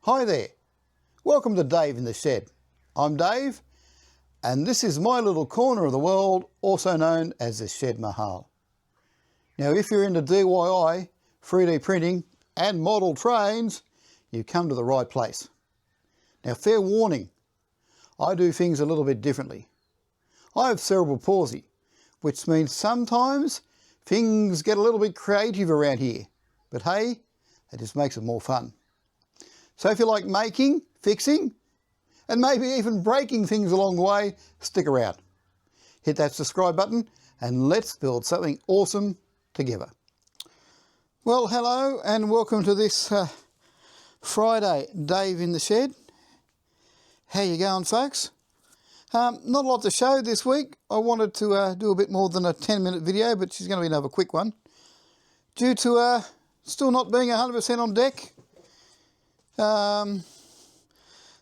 Hi there, welcome to Dave in the Shed. I'm Dave and this is my little corner of the world, also known as the Shed Mahal. Now if you're into DIY, 3D printing and model trains, you've come to the right place. Now fair warning, I do things a little bit differently. I have cerebral palsy, which means sometimes things get a little bit creative around here, but hey, it just makes it more fun. So if you like making, fixing, and maybe even breaking things along the way, stick around. Hit that subscribe button and let's build something awesome together. Well, hello and welcome to this Friday, Dave in the Shed. How you going, folks? Not a lot to show this week. I wanted to do a bit more than a 10-minute video, but she's going to be another quick one. Due to still not being 100% on deck.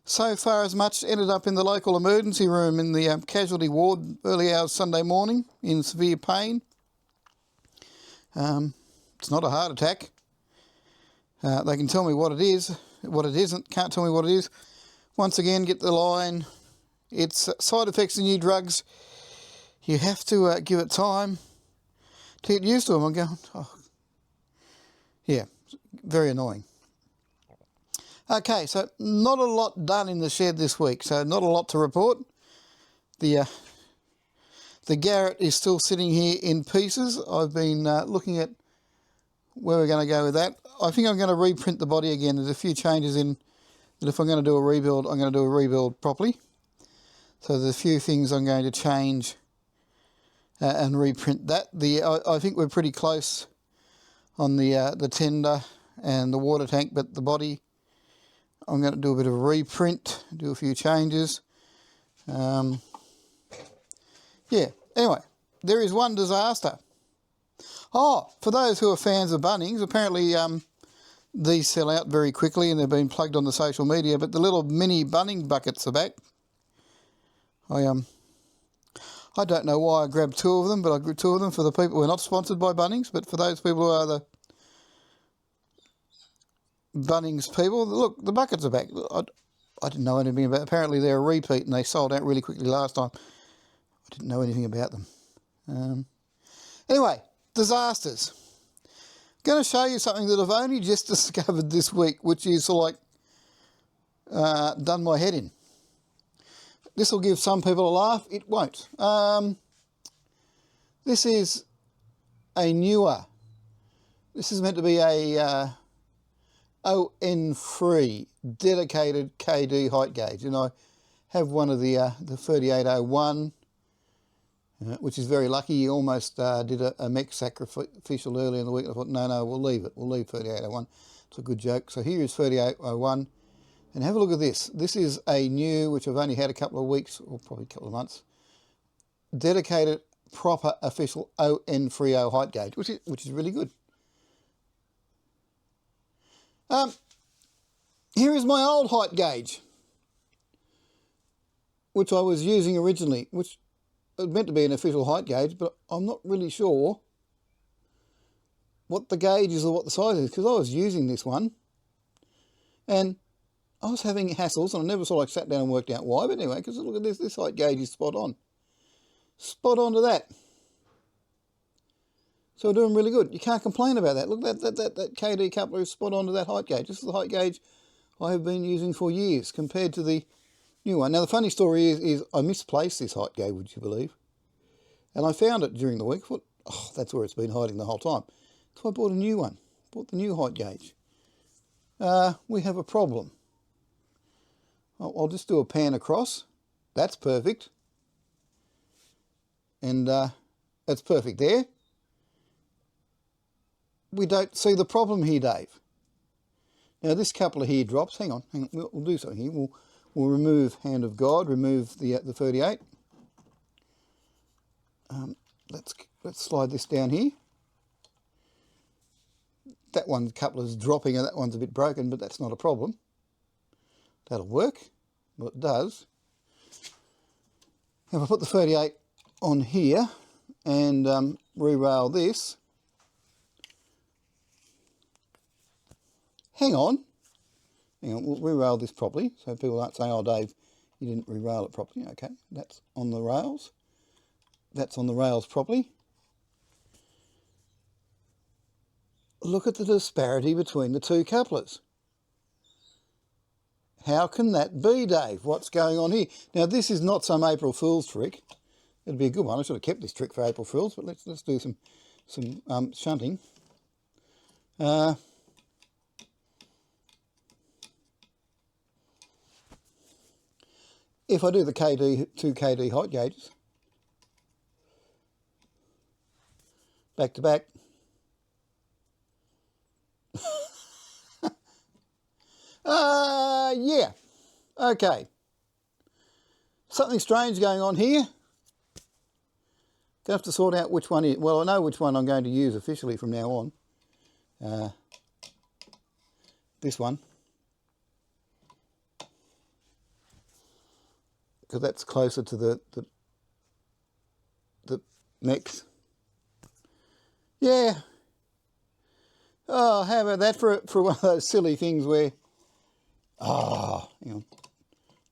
So far as much, ended up in the local emergency room in the casualty ward early hours Sunday morning in severe pain. It's not a heart attack. They can tell me what it is, what it isn't, can't tell me what it is. Once again, get the line. It's side effects of new drugs. You have to give it time to get used to them. I'm going, oh. Yeah, very annoying. Okay, so not a lot done in the shed this week, so not a lot to report. The Garrett is still sitting here in pieces. I've been looking at where we're going to go with that. I think I'm going to reprint the body again. There's a few changes in that if I'm going to do a rebuild, I'm going to do a rebuild properly. So there's a few things I'm going to change and reprint that. I think we're pretty close on the tender and the water tank, but the body, I'm going to do a bit of a reprint, do a few changes. Yeah, anyway, there is one disaster. Oh, for those who are fans of Bunnings, apparently these sell out very quickly and they've been plugged on the social media, but the little mini Bunnings buckets are back. I don't know why I grabbed two of them, but I grabbed two of them for the people who are not sponsored by Bunnings, but for those people who are the Bunnings people, look, the buckets are back. I didn't know anything about. Apparently they're a repeat and they sold out really quickly last time. I didn't know anything about them. Anyway, disasters. Going to show you something that I've only just discovered this week, which is like done my head in. This will give some people a laugh. It won't. This is a newer. This is meant to be a ON3 dedicated KD height gauge, and I have one of the 3801, which is very lucky. You almost did a mech sacrificial earlier in the week. I thought, no, we'll leave it. We'll leave 3801. It's a good joke. So here is 3801, and have a look at this. This is a new, which I've only had a couple of weeks, or probably a couple of months, dedicated, proper, official ON30 height gauge, which is really good. Here is my old height gauge, which I was using originally, which was meant to be an official height gauge, but I'm not really sure what the gauge is or what the size is, because I was using this one and I was having hassles, and I never sort of sat down and worked out why, but anyway, because look at this height gauge is spot on. Spot on to that. So we're doing really good. You can't complain about that. Look, that KD coupler is spot on to that height gauge. This is the height gauge I have been using for years compared to the new one. Now, the funny story is I misplaced this height gauge, would you believe? And I found it during the week. I thought, oh, that's where it's been hiding the whole time. So I bought a new one. Bought the new height gauge. We have a problem. I'll just do a pan across. That's perfect. And that's perfect there. We don't see the problem here, Dave. Now this coupler here drops. Hang on. We'll do something here. We'll remove Hand of God. Remove the 38. Let's slide this down here. That one coupler's dropping and that one's a bit broken, but that's not a problem. That'll work. Well, it does. If I put the 38 on here and re-rail this, hang on, Hang on, we'll re-rail this properly so people aren't saying, oh Dave, you didn't re-rail it properly. Okay, that's on the rails. That's on the rails properly. Look at the disparity between the two couplers. How can that be, Dave? What's going on here? Now, this is not some April Fool's trick. It'd be a good one. I should have kept this trick for April Fool's, but let's do some shunting. If I do the two KD height gauges, back to back, yeah, okay. Something strange going on here. Gonna have to sort out which one is. Well, I know which one I'm going to use officially from now on. This one, because that's closer to the next. Yeah. Oh, how about that for one of those silly things where, hang on,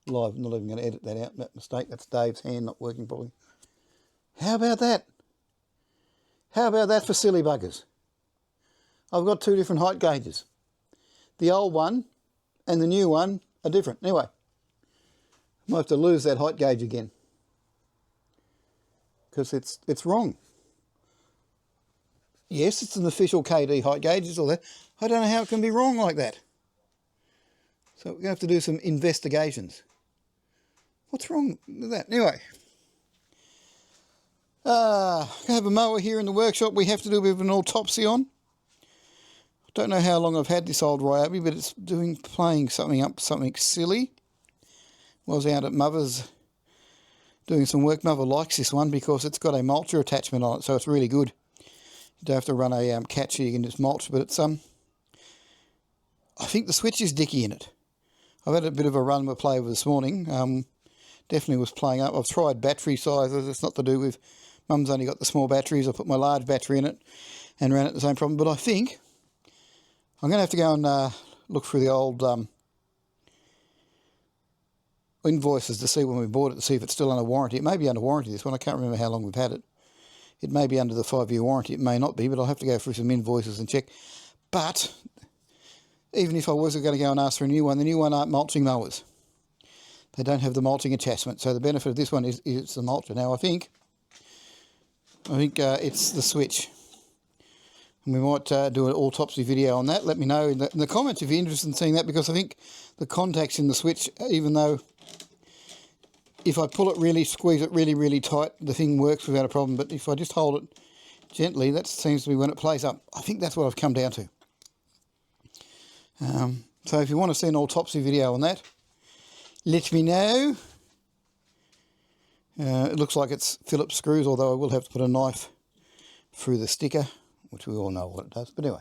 live, not even going to edit that out, that mistake, that's Dave's hand not working properly. How about that? How about that for silly buggers? I've got two different height gauges. The old one and the new one are different. Anyway, I might have to lose that height gauge again because it's wrong. Yes, it's an official KD height gauge, it's all that. I don't know how it can be wrong like that. So we're going to have to do some investigations. What's wrong with that? Anyway, I have a mower here in the workshop we have to do a bit of an autopsy on. I don't know how long I've had this old Ryobi, but it's playing something silly. I was out at Mother's doing some work. Mother likes this one because it's got a mulcher attachment on it, so it's really good. You don't have to run a catcher, you can just mulch, but it's I think the switch is dicky in it. I've had a bit of a run with play with this morning. Definitely was playing up. I've tried battery sizes. It's not to do with Mum's only got the small batteries. I put my large battery in it and ran it the same problem. But I think I'm going to have to go and look through the old invoices to see when we bought it, to see if it's still under warranty. It may be under warranty, this one. I can't remember how long we've had it. It may be under the 5-year warranty. It may not be, but I'll have to go through some invoices and check. But even if I was going to go and ask for a new one, the new one aren't mulching mowers. They don't have the mulching attachment. So the benefit of this one is it's the mulcher. Now I think it's the switch. And we might do an autopsy video on that. Let me know in the comments if you're interested in seeing that, because I think the contacts in the switch, even though if I pull it really, squeeze it really, really tight, the thing works without a problem. But if I just hold it gently, that seems to be when it plays up. I think that's what I've come down to. So if you want to see an autopsy video on that, let me know. It looks like it's Phillips screws, although I will have to put a knife through the sticker, which we all know what it does. But anyway.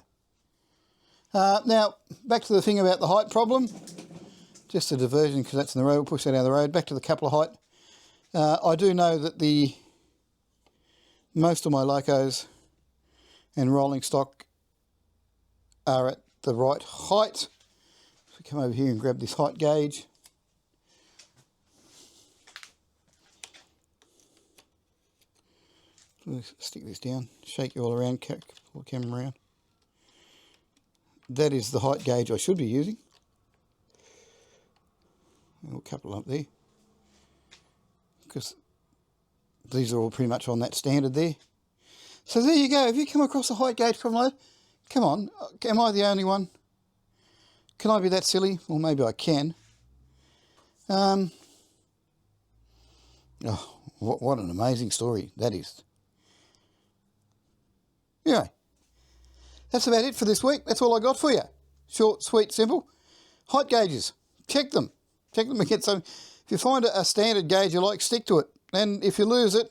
Now, back to the thing about the height problem. Just a diversion because that's in the road. We'll push that out of the road. Back to the coupler height. I do know that most of my locos and rolling stock are at the right height. So we come over here and grab this height gauge. Let's stick this down, shake you all around, pull the camera around. That is the height gauge I should be using. We'll couple up there, because these are all pretty much on that standard there. So there you go. If you come across a height gauge problem, come on, am I the only one? Can I be that silly? Well, maybe I can. Oh, what an amazing story that is. Anyway, that's about it for this week. That's all I got for you. Short, sweet, simple. Height gauges. Check them. Check them and get some. If you find a standard gauge you like, stick to it. And if you lose it,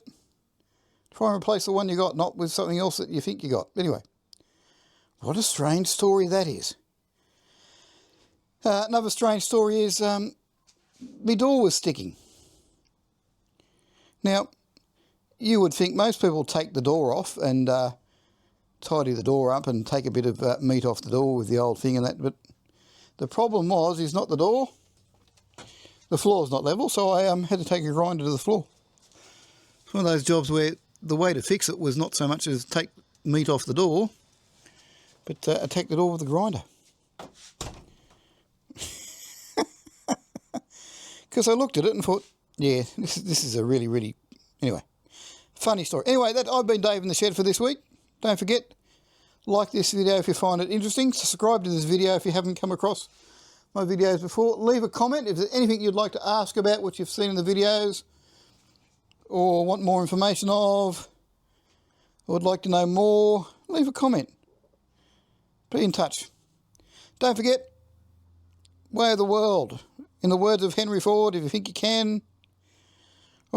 try and replace the one you got, not with something else that you think you got. Anyway, what a strange story that is. Another strange story is my door was sticking. Now, you would think most people take the door off and tidy the door up and take a bit of meat off the door with the old thing and that, but The problem is not the door. The floor's not level, so I had to take a grinder to the floor. It's one of those jobs where the way to fix it was not so much as take meat off the door, but attack the door with the grinder. Because I looked at it and thought, yeah, this is a really, anyway, funny story. Anyway, I've been Dave in the Shed for this week. Don't forget, like this video if you find it interesting. Subscribe to this video if you haven't come across my videos before. Leave a comment if there's anything you'd like to ask about what you've seen in the videos, or want more information of, or would like to know more. Leave a comment. Be in touch. Don't forget, way of the world. In the words of Henry Ford, if you think you can,